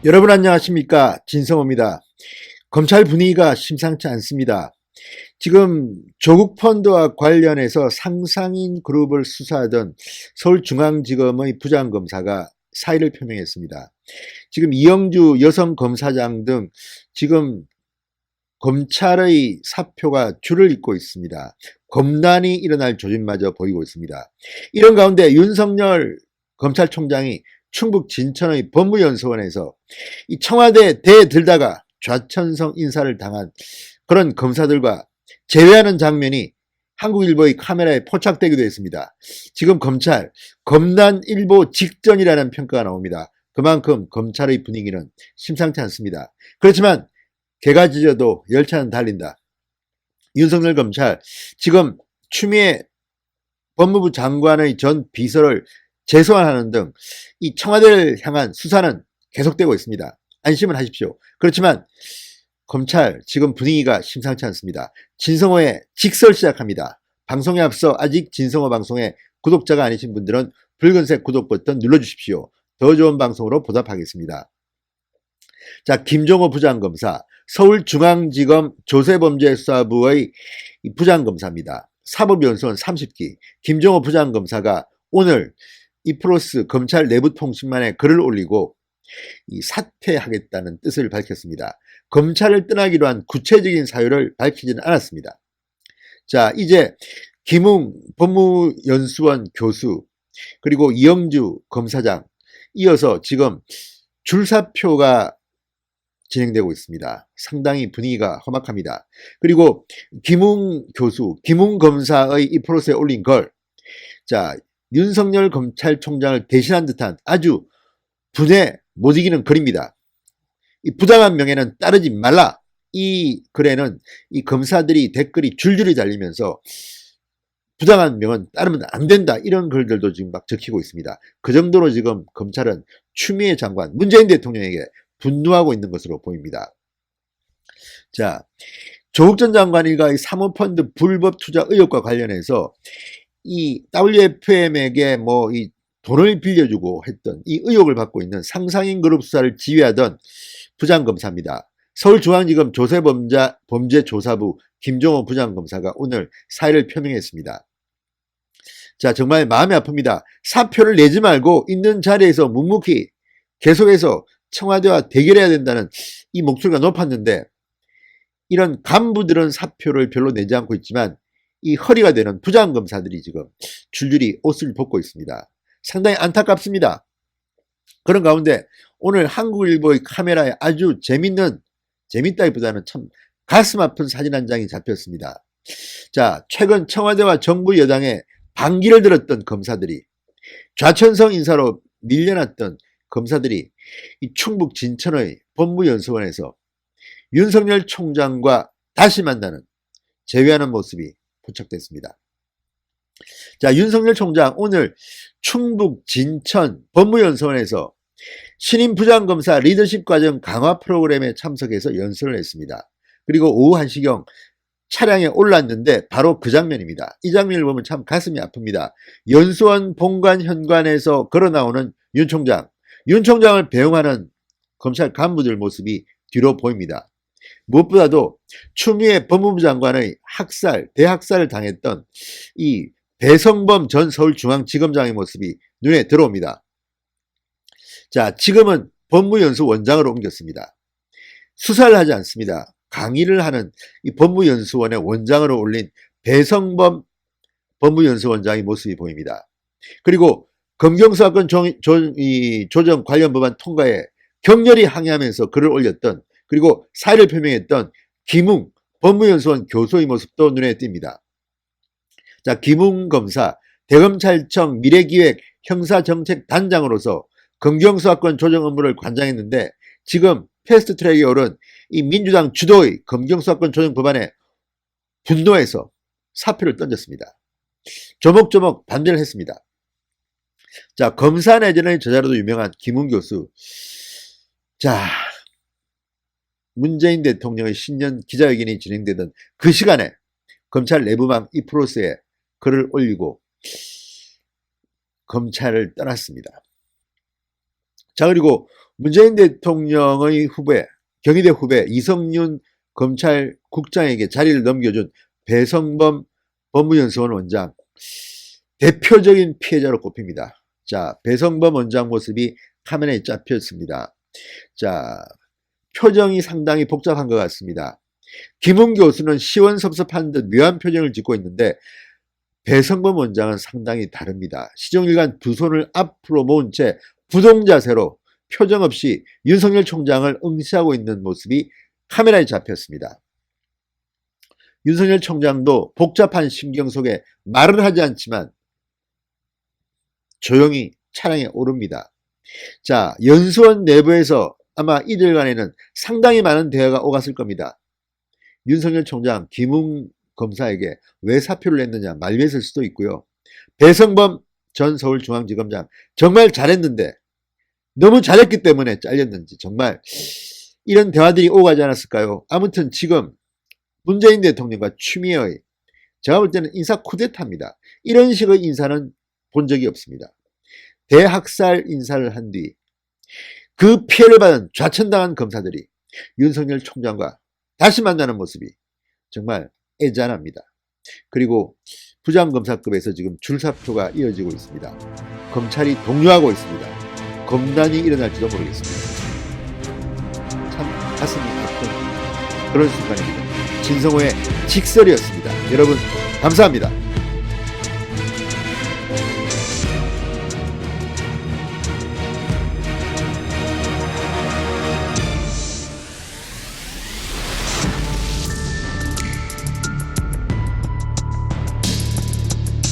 여러분 안녕하십니까? 진성호입니다. 검찰 분위기가 심상치 않습니다. 지금 조국 펀드와 관련해서 상상인 그룹을 수사하던 서울중앙지검의 부장검사가 사의를 표명했습니다. 지금 이영주 여성검사장 등 지금 검찰의 사표가 줄을 잇고 있습니다. 검란이 일어날 조짐마저 보이고 있습니다. 이런 가운데 윤석열 검찰총장이 충북 진천의 법무연수원에서 이 청와대 대들다가 좌천성 인사를 당한 그런 검사들과 제외하는 장면이 한국일보의 카메라에 포착되기도 했습니다. 지금 검찰 검난일보 직전이라는 평가가 나옵니다. 그만큼 검찰의 분위기는 심상치 않습니다. 그렇지만 개가 짖어도 열차는 달린다. 윤석열 검찰 지금 추미애 법무부 장관의 전 비서를 재소환하는 등 이 청와대를 향한 수사는 계속되고 있습니다. 안심을 하십시오. 그렇지만 검찰 지금 분위기가 심상치 않습니다. 진성호의 직설 시작합니다. 방송에 앞서 아직 진성호 방송에 구독자가 아니신 분들은 붉은색 구독 버튼 눌러주십시오. 더 좋은 방송으로 보답하겠습니다. 자, 김종호 부장검사, 서울중앙지검 조세범죄수사부의 부장검사입니다. 사법연수원 30기 김종호 부장검사가 오늘 이프로스 검찰 내부통신만에 글을 올리고 사퇴하겠다는 뜻을 밝혔습니다. 검찰을 떠나기로 한 구체적인 사유를 밝히지는 않았습니다. 자, 이제 김웅 법무연수원 교수 그리고 이영주 검사장 이어서 지금 줄사표가 진행되고 있습니다. 상당히 분위기가 험악합니다. 그리고 김웅 교수, 김웅 검사의 이 프로세에 올린 걸, 자, 윤석열 검찰총장을 대신한 듯한 아주 분에 못 이기는 글입니다. 이 부당한 명예는 따르지 말라. 이 글에는 이 검사들이 댓글이 줄줄이 달리면서 부당한 명은 따르면 안 된다. 이런 글들도 지금 막 적히고 있습니다. 그 정도로 지금 검찰은 추미애 장관, 문재인 대통령에게 분노하고 있는 것으로 보입니다. 자, 조국 전 장관 일가의 사모펀드 불법 투자 의혹과 관련해서 이 WFM에게 이 돈을 빌려주고 했던 이 의혹을 받고 있는 상상인 그룹 수사를 지휘하던 부장검사입니다. 서울중앙지검 조세범죄조사부 김종호 부장검사가 오늘 사의를 표명했습니다. 자, 정말 마음이 아픕니다. 사표를 내지 말고 있는 자리에서 묵묵히 계속해서 청와대와 대결해야 된다는 이 목소리가 높았는데 이런 간부들은 사표를 별로 내지 않고 있지만 이 허리가 되는 부장검사들이 지금 줄줄이 옷을 벗고 있습니다. 상당히 안타깝습니다. 그런 가운데 오늘 한국일보의 카메라에 아주 재밌다기보다는 참 가슴 아픈 사진 한 장이 잡혔습니다. 자, 최근 청와대와 정부 여당에 반기를 들었던 검사들이 좌천성 인사로 밀려났던 검사들이 이 충북 진천의 법무연수원에서 윤석열 총장과 다시 만나는 재회하는 모습이 포착됐습니다. 자, 윤석열 총장 오늘 충북 진천 법무연수원에서 신임 부장검사 리더십 과정 강화 프로그램에 참석해서 연설을 했습니다. 그리고 오후 1시경 차량에 올랐는데 바로 그 장면입니다. 이 장면을 보면 참 가슴이 아픕니다. 연수원 본관 현관에서 걸어나오는 윤 총장, 윤 총장을 배웅하는 검찰 간부들 모습이 뒤로 보입니다. 무엇보다도 추미애 법무부 장관의 대학살을 당했던 이 배성범 전 서울중앙지검장의 모습이 눈에 들어옵니다. 자, 지금은 법무연수원장으로 옮겼습니다. 수사를 하지 않습니다. 강의를 하는 이 법무연수원의 원장으로 올린 배성범 법무연수원장의 모습이 보입니다. 그리고 검경수사권 조정 관련 법안 통과에 격렬히 항의하면서 글을 올렸던 그리고 사의를 표명했던 김웅 법무연수원 교수의 모습도 눈에 띕니다. 자, 김웅 검사 대검찰청 미래기획 형사정책단장으로서 검경수사권 조정 업무를 관장했는데 지금 패스트트랙에 오른 이 민주당 주도의 검경수사권 조정 법안에 분노해서 사표를 던졌습니다. 조목조목 반대를 했습니다. 자, 검사 내전의 저자로도 유명한 김웅 교수. 자, 문재인 대통령의 신년 기자회견이 진행되던 그 시간에 검찰 내부망 이프로스에 글을 올리고 검찰을 떠났습니다. 자, 그리고 문재인 대통령의 후배, 경희대 후배 이성윤 검찰국장에게 자리를 넘겨준 배성범 법무연수원 원장, 대표적인 피해자로 꼽힙니다. 자, 배성범 원장 모습이 카메라에 잡혔습니다. 자, 표정이 상당히 복잡한 것 같습니다. 김웅 교수는 시원섭섭한 듯 묘한 표정을 짓고 있는데 배성범 원장은 상당히 다릅니다. 시종일관 두 손을 앞으로 모은 채 부동자세로 표정 없이 윤석열 총장을 응시하고 있는 모습이 카메라에 잡혔습니다. 윤석열 총장도 복잡한 심경 속에 말을 하지 않지만 조용히 차량에 오릅니다. 자, 연수원 내부에서 아마 이들 간에는 상당히 많은 대화가 오갔을 겁니다. 윤석열 총장 김웅 검사에게 왜 사표를 냈느냐 말미했을 수도 있고요. 배성범 전 서울중앙지검장 정말 잘했는데 너무 잘했기 때문에 잘렸는지 정말 이런 대화들이 오가지 않았을까요? 아무튼 지금 문재인 대통령과 추미애의 제가 볼 때는 인사 쿠데타입니다. 이런 식의 인사는 본 적이 없습니다. 대학살 인사를 한 뒤 그 피해를 받은 좌천당한 검사들이 윤석열 총장과 다시 만나는 모습이 정말 애잔합니다. 그리고 부장검사급에서 지금 줄사표가 이어지고 있습니다. 검찰이 동요하고 있습니다. 검단이 일어날지도 모르겠습니다. 참 가슴이 아픈 그런 순간입니다. 진성호의 직설이었습니다. 여러분 감사합니다.